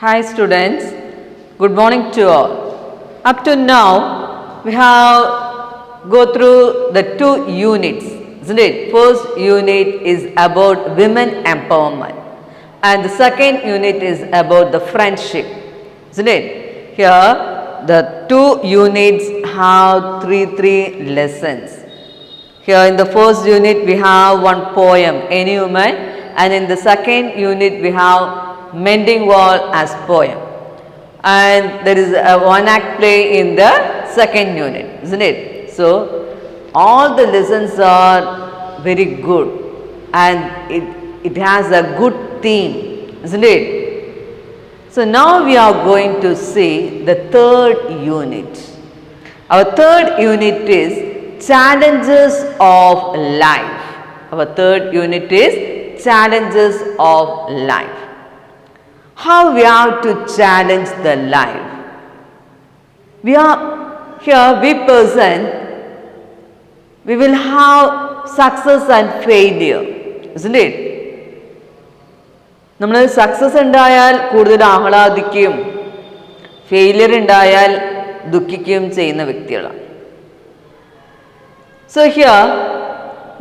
Hi students, good morning to all. Up to now, we have go through the 2 units, isn't it? First unit is about women empowerment and the second unit is about the friendship, isn't it? Here, the 2 units have three lessons. Here in the first unit, we have one poem, Any Woman, and in the second unit, we have Mending Wall as poem, and there is a one act play in the second unit, isn't it? So all the lessons are very good and it has a good theme, isn't it? So now we are going to see the third unit. Our third unit is challenges of life. Our third unit is challenges of life. How we have to challenge the life. We are here, we will have success and failure, isn't it? നമ്മൾ success ഉണ്ടായാൽ കൂടുതൽ ആഹ്ലാദിക്കുകയും failure ഉണ്ടായാൽ ദുഃഖിക്കുകയും ചെയ്യുന്ന വ്യക്തികളാണ്. So here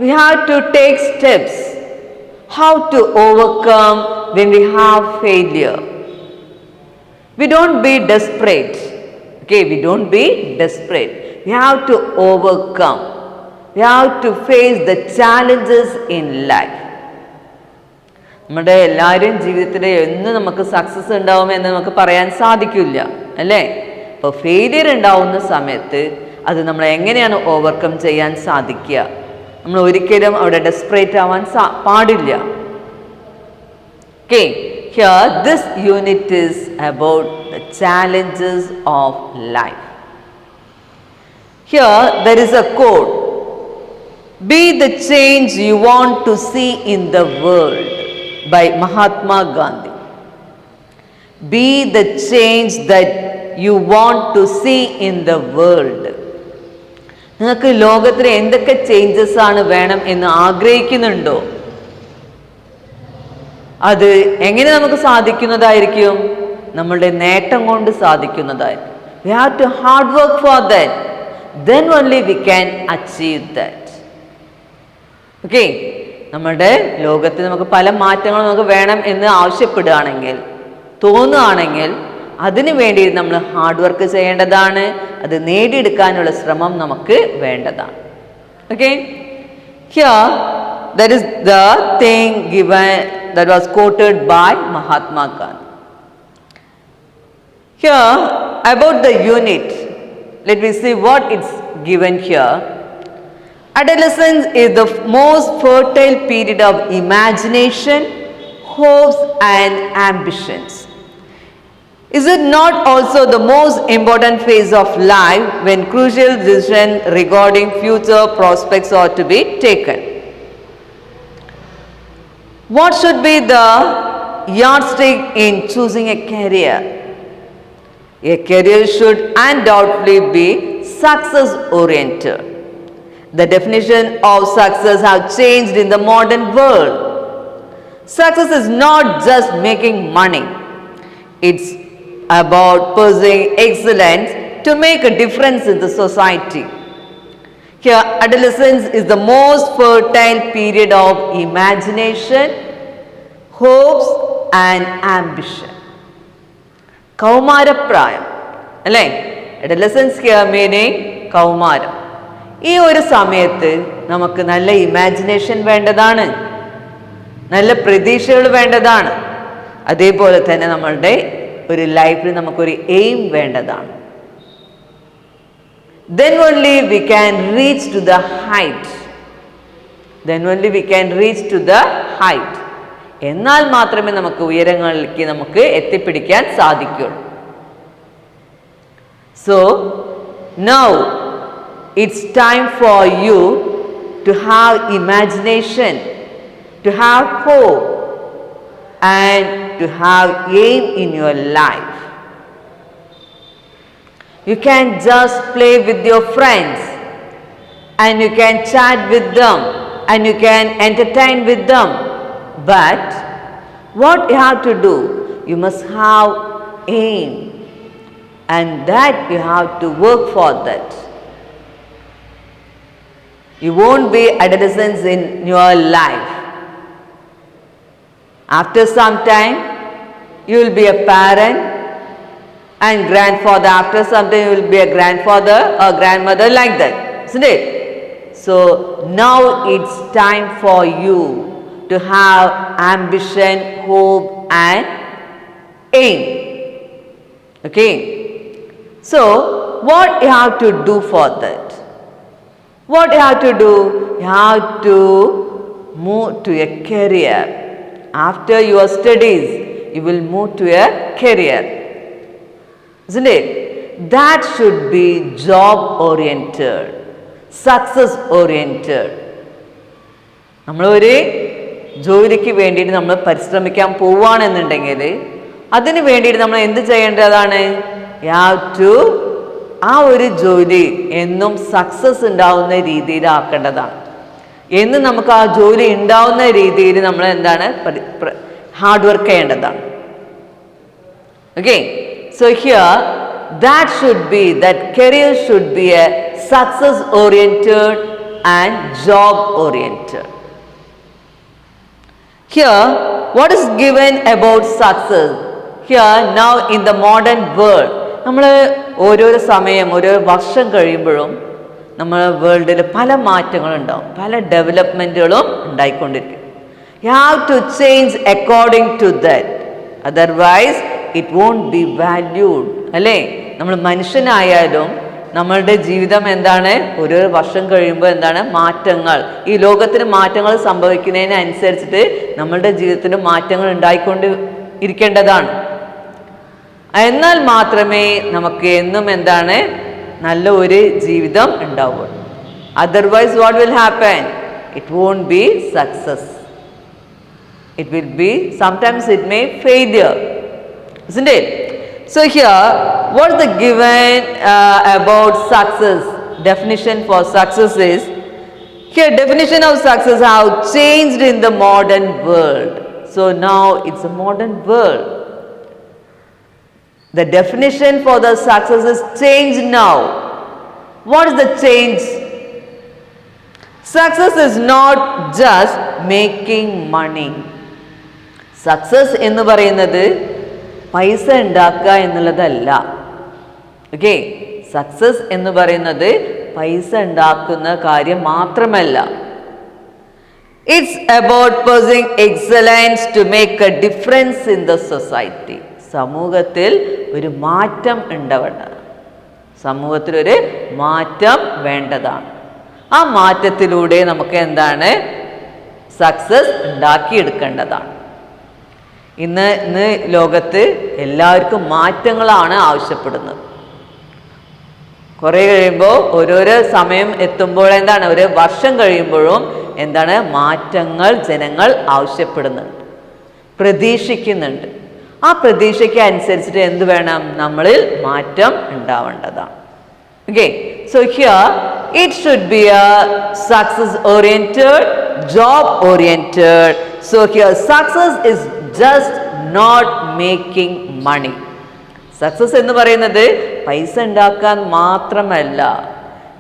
we have to take steps how to overcome when we have failure. We don't be desperate. Okay, we don't be desperate. We have to overcome. We have to face the challenges in life. നമ്മുടെ എല്ലാവരും ജീവിതത്തിൽ എന്ന് നമുക്ക് success ഉണ്ടാവുമെന്ന് നമുക്ക് പറയാൻ സാധിക്കില്ല, അല്ലേ? അപ്പോൾ ഫെയിലിയർ ഉണ്ടാവുന്ന സമയത്ത് അത് നമ്മൾ എങ്ങനെയാണ് ഓവർകം ചെയ്യാൻ സാധിക്കുക? നമ്മൾ ഒരിക്കലും അവിടെ ഡെസ്പറേറ്റ് ആവാൻ പാടില്ല. Okay, here this unit is about the challenges of life. Here there is a quote, "Be the change you want to see in the world," by Mahatma Gandhi. Be the change that you want to see in the world. നിങ്ങൾക്ക് ലോകത്തിൽ എന്തൊക്കെ changes ആണ് വേണം എന്ന് ആഗ്രഹിക്കുന്നുണ്ടോ? അത് എങ്ങനെ നമുക്ക് സാധിക്കുന്നതായിരിക്കും? നമ്മളുടെ നേട്ടം കൊണ്ട് സാധിക്കുന്നതായിരിക്കും. We have to hard work for that. Then only we can achieve that. Okay, നമ്മുടെ ലോകത്തിൽ നമുക്ക് പല മാറ്റങ്ങളും നമുക്ക് വേണം എന്ന് ആവശ്യപ്പെടുകയാണെങ്കിൽ, തോന്നുകയാണെങ്കിൽ അതിനു വേണ്ടി നമ്മൾ ഹാർഡ് വർക്ക് ചെയ്യേണ്ടതാണ്. അത് നേടിയെടുക്കാനുള്ള ശ്രമം നമുക്ക് വേണ്ടതാണ്. Okay, here that is the thing given that was quoted by Mahatma Gandhi. Here about the unit, let me see what it's given here. Adolescence is the most fertile period of imagination, hopes and ambitions. Is it not also the most important phase of life when crucial decisions regarding future prospects are to be taken? What should be the yardstick in choosing a career? A career should undoubtedly be success oriented. The definition of success has changed in the modern world. Success is not just making money. It's about pursuing excellence to make a difference in the society. Here, adolescence is the most fertile period of imagination, hopes and ambition. കൗമാരപ്രായം, അല്ലേ? adolescence here meaning കൗമാരം. ഈ ഒരു സമയത്ത് നമുക്ക് നല്ല imagination വേണ്ടതാണ്, നല്ല പ്രതീക്ഷകൾ വേണ്ടതാണ്. അതേപോലെ തന്നെ നമ്മളുടെ ഒരു ലൈഫിൽ നമുക്കൊരു എയിം വേണ്ടതാണ്. Then only we can reach to the height. Then only we can reach to the height. എന്നാൽ മാത്രമേ നമുക്ക് ഉയരങ്ങളിലേക്ക് നമുക്ക് എത്തിപ്പിടിക്കാൻ സാധിക്കുള്ളൂ. So now it's time for you to have imagination, to have hope and to have aim in your life. You can just play with your friends and you can chat with them and you can entertain with them. But what you have to do? You must have aim, and that you have to work for that. You won't be adolescents in your life. After some time, you will be a parent and grandfather. After some time, you will be a grandfather or grandmother, like that, isn't it? So now it's time for you to have ambition, hope, and aim. Okay? So what you have to do for that? What you have to do? You have to move to a career. After your studies, you will move to a career, isn't it? That should be job oriented, success oriented. നമ്മളൊരു ജോലിക്ക് വേണ്ടിയിട്ട് നമ്മൾ പരിശ്രമിക്കാൻ പോവുകയാണെന്നുണ്ടെങ്കിൽ അതിന് വേണ്ടിയിട്ട് നമ്മൾ എന്ത് ചെയ്യേണ്ടതാണ്? U have to ആ ഒരു ജോലി എന്നും സക്സസ് ഉണ്ടാവുന്ന രീതിയിലാക്കേണ്ടതാണ്. എന്ന് നമുക്ക് ആ ജോലി ഉണ്ടാവുന്ന രീതിയിൽ നമ്മൾ എന്താണ് ഹാർഡ് വർക്ക് ചെയ്യേണ്ടതാണ്. Okay, so here that should be, that career should be a success oriented and job oriented. Here, what is given about success? Here, now in the modern world, നമ്മൾ ഓരോരോ സമയം ഓരോ വർഷം കഴിയുമ്പോഴും നമ്മുടെ വേൾഡിൽ പല മാറ്റങ്ങളുണ്ടാവും, പല ഡെവലപ്മെൻറ്റുകളും ഉണ്ടായിക്കൊണ്ടിരിക്കും. You have to change according to that, otherwise it won't be valued. അല്ലേ? നമ്മൾ മനുഷ്യനായാലും നമ്മളുടെ ജീവിതം എന്താണ്? ഓരോ വർഷം കഴിയുമ്പോൾ എന്താണ് മാറ്റങ്ങൾ, ഈ ലോകത്തിന് മാറ്റങ്ങൾ സംഭവിക്കുന്നതിനനുസരിച്ചിട്ട് നമ്മളുടെ ജീവിതത്തിന് മാറ്റങ്ങൾ ഉണ്ടായിക്കൊണ്ട് ഇരിക്കേണ്ടതാണ്. എന്നാൽ മാത്രമേ നമുക്ക് എന്നും എന്താണ് നല്ല ഒരു ജീവിതം ഉണ്ടാവുള്ളൂ. Otherwise what will happen? It won't be success. It will be sometimes it may failure, isn't it? So here, what is the given about success? Definition for success is, here definition of success have changed in the modern world. So now it's a modern world. The definition for the success is changed now. What is the change? Success is not just making money. Success എന്ന് പറയുന്നത് പൈസ ഉണ്ടാക്കുക എന്നുള്ളതല്ല. Okay, success എന്ന് പറയുന്നത് പൈസ ഉണ്ടാക്കുന്ന കാര്യം മാത്രമല്ല. It's about pursuing excellence to make a difference in the society. സമൂഹത്തിൽ ഒരു മാറ്റം ഉണ്ടാവേണ്ടതാണ്. സമൂഹത്തിലൊരു മാറ്റം വേണ്ടതാണ്. ആ മാറ്റത്തിലൂടെ നമുക്ക് എന്താണ് സക്സസ് ഉണ്ടാക്കിയെടുക്കേണ്ടതാണ്. ഇന്ന് ലോകത്ത് എല്ലാവർക്കും മാറ്റങ്ങളാണ് ആവശ്യപ്പെടുന്നത്. കുറേ കഴിയുമ്പോൾ ഓരോരോ സമയം എത്തുമ്പോൾ എന്താണ്, ഒരു വർഷം കഴിയുമ്പോഴും എന്താണ് മാറ്റങ്ങൾ ജനങ്ങൾ ആവശ്യപ്പെടുന്നുണ്ട്, പ്രതീക്ഷിക്കുന്നുണ്ട്. ആ പ്രതീക്ഷയ്ക്ക് അനുസരിച്ചിട്ട് എന്ത് വേണം? നമ്മളിൽ മാറ്റം ഉണ്ടാവേണ്ടതാണ്. Okay, so here it should be a success oriented, job oriented. So here success is just not making money. Success എന്ന് പറയുന്നത് പൈസ ഉണ്ടാക്കാൻ മാത്രമല്ല.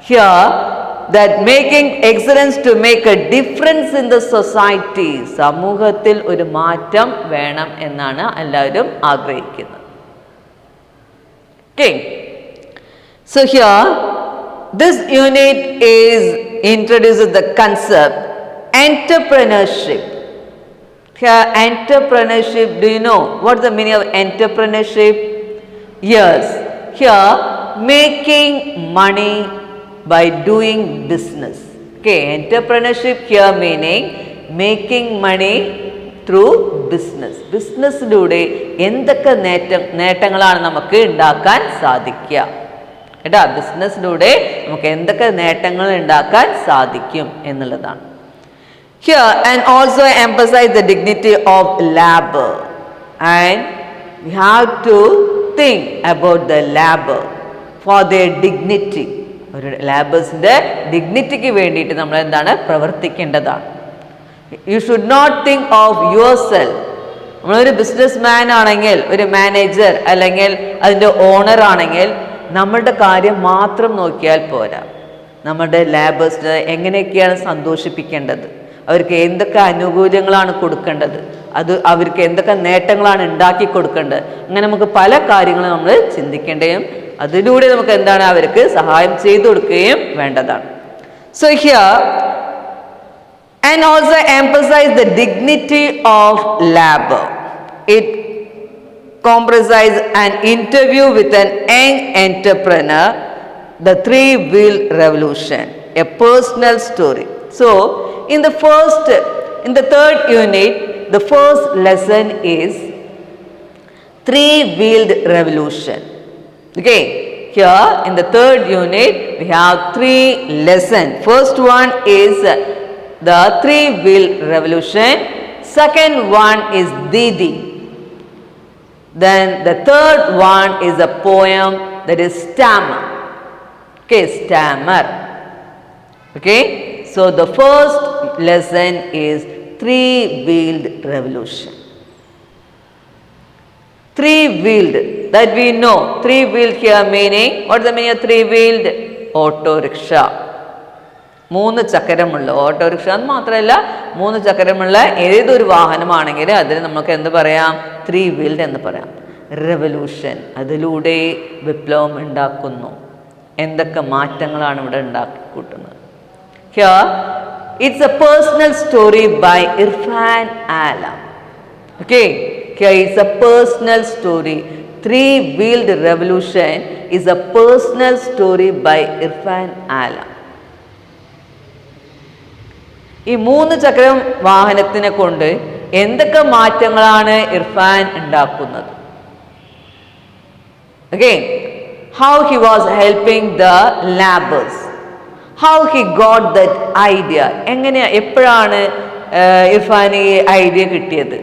Here, that making excellence to make a difference in the society. സമൂഹത്തിൽ ഒരു മാറ്റം വേണം എന്നാണ് എല്ലാവരും ആഗ്രഹിക്കുന്നത്. Okay. So here, this unit is introduces the concept entrepreneurship. Here, entrepreneurship, do you know what is the meaning of entrepreneurship? Yes, here making money by doing business. Okay, entrepreneurship here meaning making money through business. ബിസിനസ്സിലൂടെ എന്തൊക്കെ നേട്ടങ്ങളാണ് നമുക്ക് ഉണ്ടാക്കാൻ സാധിക്കുക കേട്ടോ. ബിസിനസ്സിലൂടെ നമുക്ക് എന്തൊക്കെ നേട്ടങ്ങൾ ഉണ്ടാക്കാൻ സാധിക്കും എന്നുള്ളതാണ്. Here, and also emphasize the dignity of labor, and we have to think about the labor for their dignity. ഒരു ലാബേഴ്സിൻ്റെ ഡിഗ്നിറ്റിക്ക് വേണ്ടിയിട്ട് നമ്മൾ എന്താണ് പ്രവർത്തിക്കേണ്ടതാണ്. You should not think of yourself. നമ്മളൊരു ബിസിനസ് മാൻ ആണെങ്കിൽ, ഒരു മാനേജർ അല്ലെങ്കിൽ അതിൻ്റെ ഓണർ ആണെങ്കിൽ നമ്മളുടെ കാര്യം മാത്രം നോക്കിയാൽ പോരാ. നമ്മുടെ ലാബേഴ്സിനെ എങ്ങനെയൊക്കെയാണ് സന്തോഷിപ്പിക്കേണ്ടത്, അവർക്ക് എന്തൊക്കെ ആനുകൂല്യങ്ങളാണ് കൊടുക്കേണ്ടത്, അത് അവർക്ക് എന്തൊക്കെ നേട്ടങ്ങളാണ് ഉണ്ടാക്കി കൊടുക്കേണ്ടത്, അങ്ങനെ നമുക്ക് പല കാര്യങ്ങളും നമ്മൾ ചിന്തിക്കേണ്ടതും അതിലൂടെ നമുക്ക് എന്താണ് അവർക്ക് സഹായം ചെയ്തു കൊടുക്കുകയും വേണ്ടതാണ്. So here and also emphasize the dignity of labor. It comprises an interview with an young entrepreneur, the three-wheeled revolution, a personal story. So in the third unit, the first lesson is three-wheeled revolution. Okay, here in the third unit we have 3 lessons. First one is the three-wheeled revolution. Second one is Didi. Then the third one is a poem, that is Stammer. Okay, Stammer. Okay, so the first lesson is three-wheeled revolution. Three-wheeled, that we know. Three-wheeled here meaning, what is the meaning of three-wheeled? Auto rickshaw. 3 ചക്രമുള്ള autorickshaw എന്ന് മാത്രമല്ല, 3 ചക്രമുള്ള ഏതൊരു വാഹനമാണെങ്കിലും അതിന് നമുക്ക് എന്ത് പറയാം? 3 wheeled എന്ന് പറയാം. Revolution, അതിലൂടെ വിപ്ലവം ഉണ്ടാക്കുന്നു. എന്തൊക്കെ മാറ്റങ്ങളാണ് ഇവിടെ ഉണ്ടാക്കി കൂട്ടുന്നത്. Here it's a personal story by Irfan Alam. Okay, here it's a personal story. 3-wheeled revolution is a personal story by Irfan Alam. ഈ 3 ചക്രം വാഹനത്തിനെ കൊണ്ട് എന്തൊക്കെ മാറ്റങ്ങളാണ് ഇർഫാൻ ഉണ്ടാക്കുന്നത്. Again, how he was helping the laborers, how he got that idea. എങ്ങനെ, എപ്പോഴാണ് ഇർഫാൻ ഈ idea കിട്ടിയത്?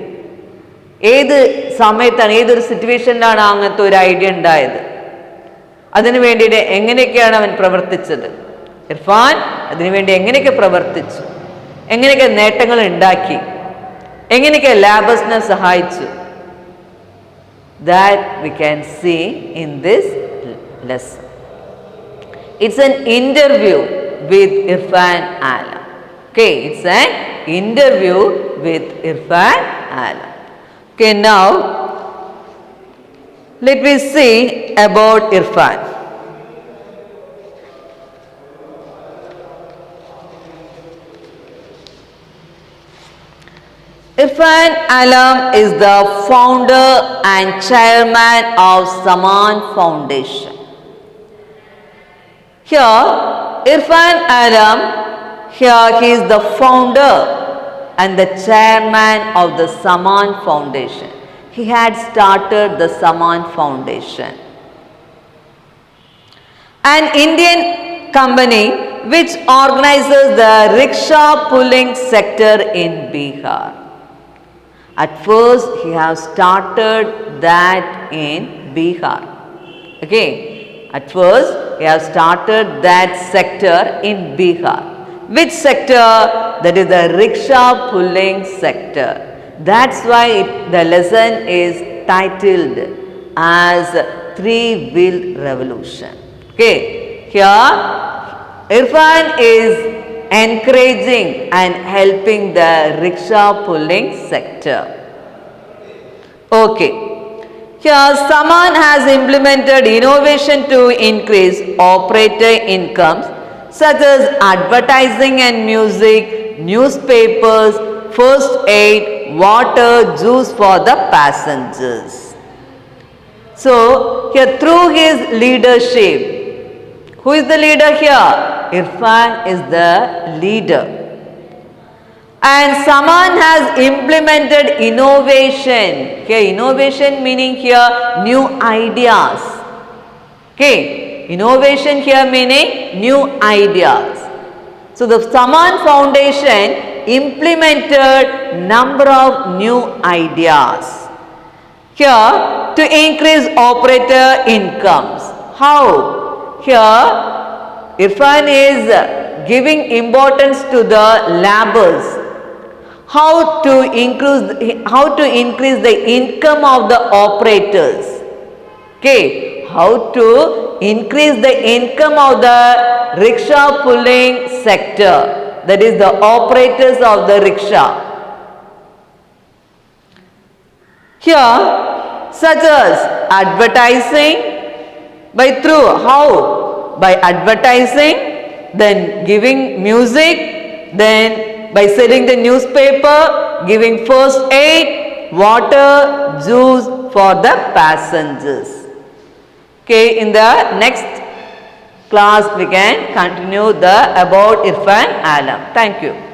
ഏത് സമയത്താണ്, ഏതൊരു സിറ്റുവേഷനിലാണ് അങ്ങനത്തെ ഒരു ഐഡിയ ഉണ്ടായത്? അതിനു വേണ്ടിയിട്ട് എങ്ങനെയൊക്കെയാണ് അവൻ പ്രവർത്തിച്ചത്? ഇർഫാൻ അതിനുവേണ്ടി എങ്ങനെയൊക്കെ പ്രവർത്തിച്ചു, എങ്ങനെയൊക്കെ നേട്ടങ്ങൾ ഉണ്ടാക്കി, എങ്ങനെയൊക്കെ ലാബേഴ്സിനെ സഹായിച്ചു? That we can see in this lesson. It's an interview with Irfan Alam. Okay, it's an interview with Irfan Alam. Okay, now let me see about Irfan. Irfan Alam is the founder and chairman of Saman Foundation. Here, Irfan Alam, here he is the founder and the chairman of the Saman Foundation. He had started the Saman Foundation, an Indian company which organizes the rickshaw pulling sector in Bihar. At first, he has started that in Bihar. Okay, at first, he has started that sector in Bihar. Which sector? That is the rickshaw pulling sector. That's why the lesson is titled as Three-Wheeled Revolution. Okay, here Irfan is encouraging and helping the rickshaw pulling sector. Okay, here Saman has implemented innovation to increase operator incomes such as advertising and music, newspapers, first aid, water, juice for the passengers. So here through his leadership, who is the leader here? Irfan is the leader. And Saman has implemented innovation. Here innovation meaning here new ideas. Okay, innovation here meaning new ideas. So the Saman Foundation implemented number of new ideas here to increase operator incomes. How? Here Irfan is giving importance to the labors. How to increase the income of the operators. Okay, how to increase the income of the rickshaw pulling sector, that is the operators of the rickshaw. Here, such as advertising, by through how? By advertising, then giving music, then by selling the newspaper, giving first aid, water, juice for the passengers. Okay, in the next class we can continue the about Irfan Alam. Thank you.